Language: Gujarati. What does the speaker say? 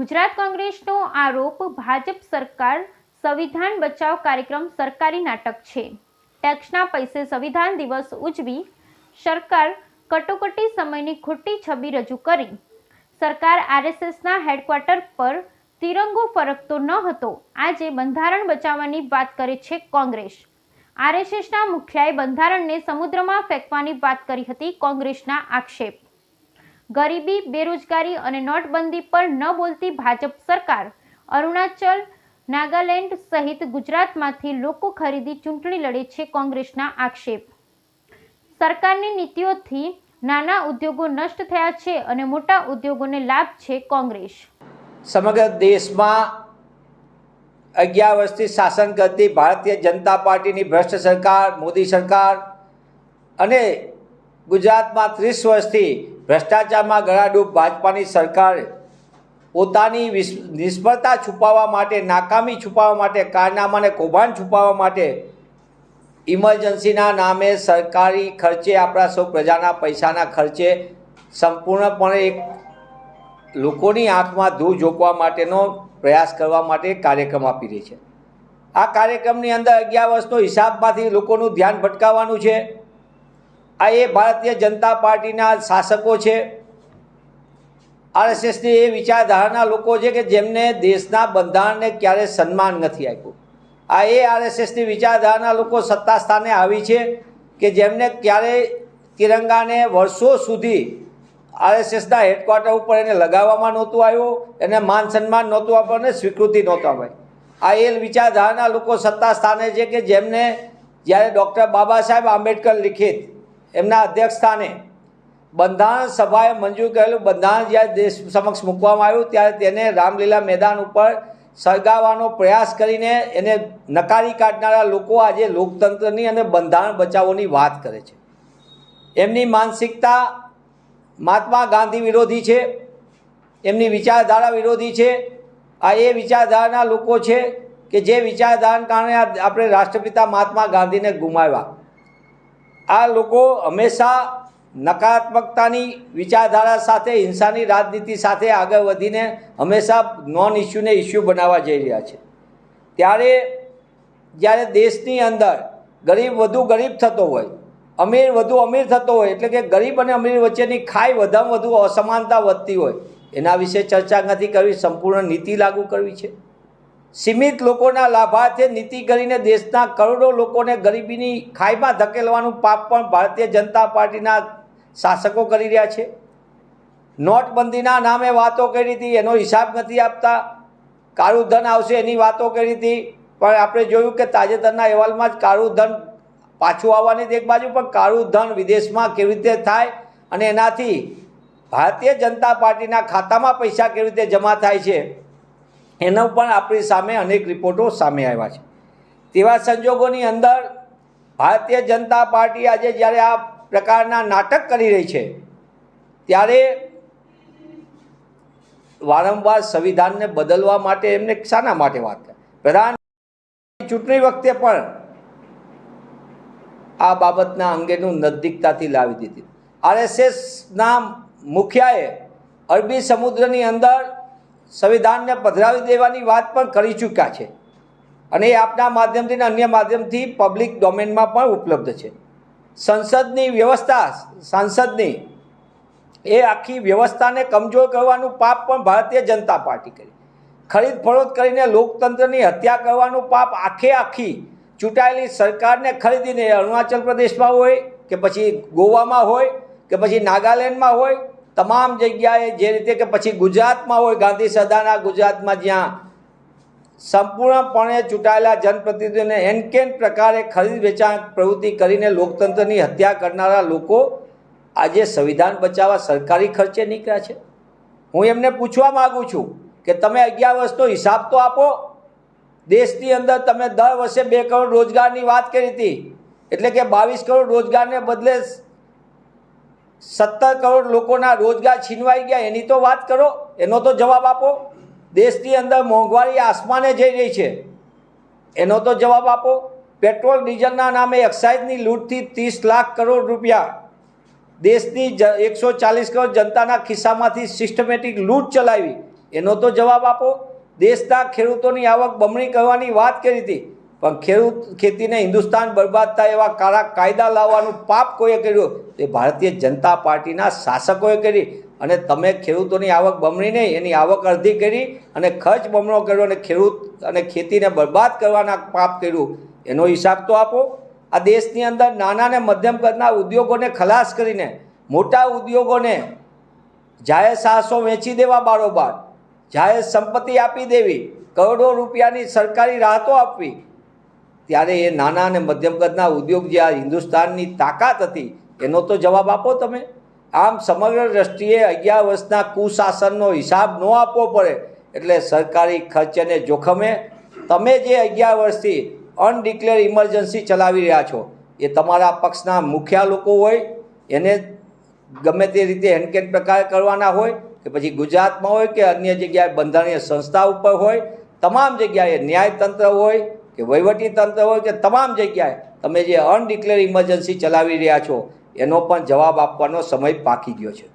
ગુજરાત કોંગ્રેસનો આરોપ ભાજપ સરકાર સંવિધાન બચાવ કાર્યક્રમ સરકારી નાટક છે। ટેક્સના પૈસે સંવિધાન દિવસ ઉજવી સરકાર કટોકટી સમયની ખોટી છબી રજૂ કરી। સરકાર આરએસએસના હેડક્વાર્ટર પર તિરંગો ફરકતો ન હતો। આજે બંધારણ બચાવવાની વાત કરે છે કોંગ્રેસ। આરએસએસના મુખિયાએ બંધારણને સમુદ્રમાં ફેંકવાની વાત કરી હતી કોંગ્રેસના આક્ષેપ। ગરીબી, બેરોજગારી અને નોટબંધી પર ન બોલતી ભાજપ સરકાર અરુણાચલ, નાગાલેન્ડ સહિત ગુજરાતમાંથી લોકો ખરીદી ચૂંટણી લડે છે કોંગ્રેસના આક્ષેપ। સરકારની નીતિઓથી નાના ઉદ્યોગો નષ્ટ થયા છે અને મોટા ઉદ્યોગોને લાભ છે કોંગ્રેસ। સમગ્ર દેશમાં 11 વર્ષથી શાસન કરતી ભારતીય જનતા પાર્ટીની ભ્રષ્ટ સરકાર, મોદી સરકાર અને ગુજરાતમાં 30 વર્ષથી ભ્રષ્ટાચારમાં ગળાડૂબ ભાજપાની સરકાર પોતાની નિષ્ફળતા છુપાવવા માટે, નાકામી છુપાવવા માટે, કારનામાને કૌભાંડ છુપાવવા માટે ઇમરજન્સીના નામે સરકારી ખર્ચે, આપણા સૌ પ્રજાના પૈસાના ખર્ચે સંપૂર્ણપણે એક લોકોની આંખમાં ધૂળ ઝોંકવા માટેનો પ્રયાસ કરવા માટે કાર્યક્રમ આપી રહી છે। આ કાર્યક્રમની અંદર 11 વર્ષનો હિસાબમાંથી લોકોનું ધ્યાન ભટકાવવાનું છે। આ એ ભારતીય જનતા પાર્ટીના શાસકો છે, આરએસએસની એ વિચારધારાના લોકો છે કે જેમને દેશના બંધારણને ક્યારે સન્માન નથી આપ્યું। આ એ આરએસએસની વિચારધારાના લોકો સત્તા સ્થાને આવી છે કે જેમને ક્યારેય તિરંગાને વર્ષો સુધી આરએસએસના હેડક્વાર્ટર ઉપર એને લગાવવામાં નહોતું આવ્યું, એને માન સન્માન નહોતું આપ્યું અને સ્વીકૃતિ નહોતું અપાઈ। આ એ વિચારધારાના લોકો સત્તા સ્થાને છે કે જેમને જ્યારે ડૉક્ટર બાબા સાહેબ આંબેડકર લિખિત એમના અધ્યક્ષ સ્થાને બંધારણ સભાએ મંજૂર કરેલું બંધારણ જ્યારે દેશ સમક્ષ મૂકવામાં આવ્યું ત્યારે તેને રામલીલા મેદાન ઉપર સળગાવવાનો પ્રયાસ કરીને એને નકારી કાઢનારા લોકો આજે લોકતંત્રની અને બંધારણ બચાવોની વાત કરે છે। એમની માનસિકતા મહાત્મા ગાંધી વિરોધી છે, એમની વિચારધારા વિરોધી છે। આ એ વિચારધારાના લોકો છે કે જે વિચારધારાના કારણે આપણે રાષ્ટ્રપિતા મહાત્મા ગાંધીને ગુમાવ્યા। આ લોકો હંમેશા નકારાત્મકતાની વિચારધારા સાથે, હિંસાની રાજનીતિ સાથે આગળ વધીને હંમેશા નોન ઇસ્યુને ઇસ્યુ બનાવવા જઈ રહ્યા છે। ત્યારે જ્યારે દેશની અંદર ગરીબ વધુ ગરીબ થતો હોય, અમીર વધુ અમીર થતો હોય, એટલે કે ગરીબ અને અમીર વચ્ચેની ખાઈ વધારે વધુ અસમાનતા વધતી હોય, એના વિશે ચર્ચા નથી કરવી, સંપૂર્ણ નીતિ લાગુ કરવી છે। સીમિત લોકોના લાભાર્થે નીતિ કરીને દેશના કરોડો લોકોને ગરીબીની ખાઈમાં ધકેલવાનું પાપ પણ ભારતીય જનતા પાર્ટીના શાસકો કરી રહ્યા છે। નોટબંધીના નામે વાતો કરી હતી, એનો હિસાબ નથી આપતા। કાળું ધન આવશે એની વાતો કરી હતી, પણ આપણે જોયું કે તાજેતરના અહેવાલમાં જ કાળું ધન પાછું આવવાની એક બાજુ, પણ કાળું ધન વિદેશમાં કેવી રીતે થાય અને એનાથી ભારતીય જનતા પાર્ટીના ખાતામાં પૈસા કેવી રીતે જમા થાય છે એનો પણ આપણી સામે અનેક રિપોર્ટો સામે આવ્યા છે। તેવા સંજોગોની અંદર ભારતીય જનતા પાર્ટી આજે જ્યારે આ પ્રકારના નાટક કરી રહી છે ત્યારે વારંવાર સંવિધાનને બદલવા માટે એમને શાના માટે વાત કરે? પ્રધાન ચૂંટણી વખતે પણ આ બાબતના અંગેનું નજદીકતાથી લાવી દીધી। આરએસએસના મુખિયાએ અરબી સમુદ્રની અંદર સંવિધાનને પધરાવી દેવાની વાત પણ કરી ચૂક્યા છે અને એ આપના માધ્યમથી અને અન્ય માધ્યમથી પબ્લિક ડોમેનમાં પણ ઉપલબ્ધ છે। સંસદની વ્યવસ્થા, સાંસદની એ આખી વ્યવસ્થાને કમજોર કરવાનું પાપ પણ ભારતીય જનતા પાર્ટી કરી। ખરીદ ફરોડ કરીને લોકતંત્રની હત્યા કરવાનું પાપ આખી ચૂંટાયેલી સરકારને ખરીદીને, અરુણાચલ પ્રદેશમાં હોય કે પછી ગોવામાં હોય કે પછી નાગાલેન્ડમાં હોય, તમામ જગ્યાએ જે રીતે કે પછી ગુજરાતમાં હોય, ગાંધી સદાના ગુજરાતમાં જ્યાં સંપૂર્ણપણે ચૂંટાયેલા જનપ્રતિનિધિઓને એનકેન પ્રકારે ખરીદ વેચાણ પ્રવૃત્તિ કરીને લોકતંત્રની હત્યા કરનારા લોકો આજે સંવિધાન બચાવવા સરકારી ખર્ચે નીકળ્યા છે। હું એમને પૂછવા માગું છું કે તમે 11 વર્ષનો હિસાબ તો આપો। દેશની અંદર તમે દર વર્ષે 2 કરોડ રોજગારની વાત કરી હતી, એટલે કે 22 કરોડ રોજગારને બદલે 17 કરોડ લોકોના રોજગાર છીનવાઈ ગયા, એની તો વાત કરો, એનો તો જવાબ આપો। દેશની અંદર મોંઘવારી આસમાને જઈ રહી છે, એનો તો જવાબ આપો। પેટ્રોલ ડીઝલના નામે એક્સાઇઝની લૂંટથી 30 લાખ કરોડ રૂપિયા દેશની 140 કરોડ જનતાના ખિસ્સામાંથી સિસ્ટમેટિક લૂંટ ચલાવી, એનો તો જવાબ આપો. દેશના ખેડૂતોની આવક બમણી કરવાની વાત કરી હતી, પણ ખેતીને હિન્દુસ્તાન બરબાદ થાય એવા કાયદા લાવવાનું પાપ કોઈએ કર્યું તે ભારતીય જનતા પાર્ટીના શાસકોએ કરી. અને તમે ખેડૂતોની આવક બમણી નહીં, એની આવક અડધી કરી અને ખર્ચ બમણો કર્યો અને ખેડૂત અને ખેતીને બરબાદ કરવાના પાપ કર્યું. એનો હિસાબ તો આપો. આ દેશની અંદર નાના અને મધ્યમ કદના ઉદ્યોગોને ખલાસ કરીને મોટા ઉદ્યોગોને જાહેર સાહસો વેચી દેવા, બારોબાર જાહેર સંપત્તિ આપી દેવી, કરોડો રૂપિયાની સરકારી રાહતો આપવી, ત્યારે એ નાના અને મધ્યમ કદના ઉદ્યોગ જે આ હિન્દુસ્તાનની તાકાત હતી એનો તો જવાબ આપો તમે. આમ સમગ્ર દ્રષ્ટિએ 11 વર્ષના કુશાસનનો હિસાબ ન આપવો પડે એટલે સરકારી ખર્ચને જોખમે તમે જે 11 વર્ષથી અનડિક્લેર ઇમરજન્સી ચલાવી રહ્યા છો એ તમારા પક્ષના મુખ્ય લોકો હોય એને ગમે તે રીતે હેન્ડકેટ પ્રકાર કરવાના હોય કે પછી ગુજરાતમાં હોય કે અન્ય જગ્યાએ બંધારણીય સંસ્થા ઉપર હોય, તમામ જગ્યાએ ન્યાયતંત્ર હોય કે વહીવટી તંત્ર હોય કે તમામ જગ્યાએ તમે જે અનડિક્લેર ઇમરજન્સી ચલાવી રહ્યા છો એનો પણ જવાબ આપવાનો સમય પાકી ગયો છે.